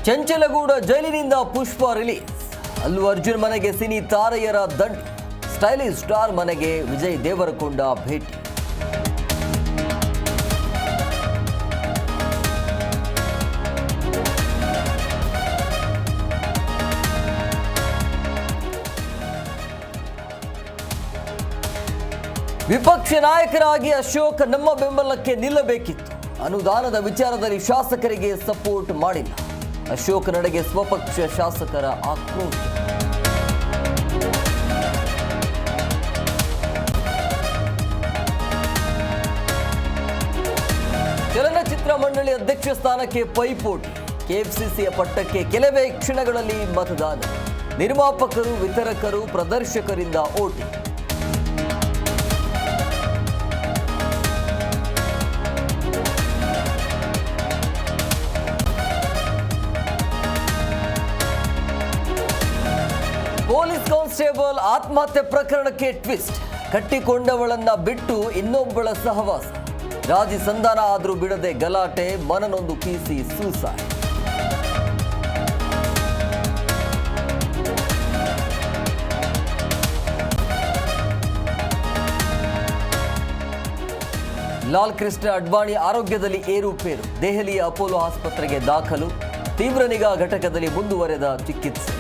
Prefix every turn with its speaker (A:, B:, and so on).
A: ಚಂಚಲಗೂಡ ಜೈಲಿನಿಂದ ಪುಷ್ಪ ರಿಲೀಸ್. ಅಲ್ಲು ಅರ್ಜುನ್ ಮನೆಗೆ ಸಿನಿ ತಾರೆಯರ ದಂಡು. ಸ್ಟೈಲಿಶ್ ಸ್ಟಾರ್ ಮನೆಗೆ ವಿಜಯ್ ದೇವರಕೊಂಡ ಭೇಟಿ. ವಿಪಕ್ಷ ನಾಯಕರಾಗಿ ಅಶೋಕ್ ನಮ್ಮ ಬೆಂಬಲಕ್ಕೆ ನಿಲ್ಲಬೇಕಿತ್ತು. ಅನುದಾನದ ವಿಚಾರದಲ್ಲಿ ಶಾಸಕರಿಗೆ ಸಪೋರ್ಟ್ ಮಾಡಿಲ್ಲ. ಅಶೋಕ್ ನಡೆಗೆ ಸ್ವಪಕ್ಷ ಶಾಸಕರ ಆಕ್ರೋಶ. ಚಲನಚಿತ್ರ ಮಂಡಳಿ ಅಧ್ಯಕ್ಷ ಸ್ಥಾನಕ್ಕೆ ಪೈಪೋಟಿ. ಕೆಎಫ್ಸಿಸಿಯ ಪಟ್ಟಕ್ಕೆ ಕೆಲವೇ ಕ್ಷಣಗಳಲ್ಲಿ ಮತದಾನ. ನಿರ್ಮಾಪಕರು, ವಿತರಕರು, ಪ್ರದರ್ಶಕರಿಂದ ಓಟಿ. ಪೊಲೀಸ್ ಕಾನ್ಸ್ಟೇಬಲ್ ಆತ್ಮಹತ್ಯೆ ಪ್ರಕರಣಕ್ಕೆ ಟ್ವಿಸ್ಟ್. ಕಟ್ಟಿಕೊಂಡವಳನ್ನ ಬಿಟ್ಟು ಇನ್ನೊಬ್ಬಳ ಸಹವಾಸ. ರಾಜಿ ಸಂಧಾನ ಆದರೂ ಬಿಡದೆ ಗಲಾಟೆ. ಮನನೊಂದು ಪಿಸಿ ಸೂಸೈಡ್. ಲಾಲ್ ಕೃಷ್ಣ ಅಡ್ವಾಣಿ ಆರೋಗ್ಯದಲ್ಲಿ ಏರುಪೇರು. ದೆಹಲಿಯ ಅಪೋಲೋ ಆಸ್ಪತ್ರೆಗೆ ದಾಖಲು. ತೀವ್ರ ನಿಗಾ ಘಟಕದಲ್ಲಿ ಮುಂದುವರೆದ ಚಿಕಿತ್ಸೆ.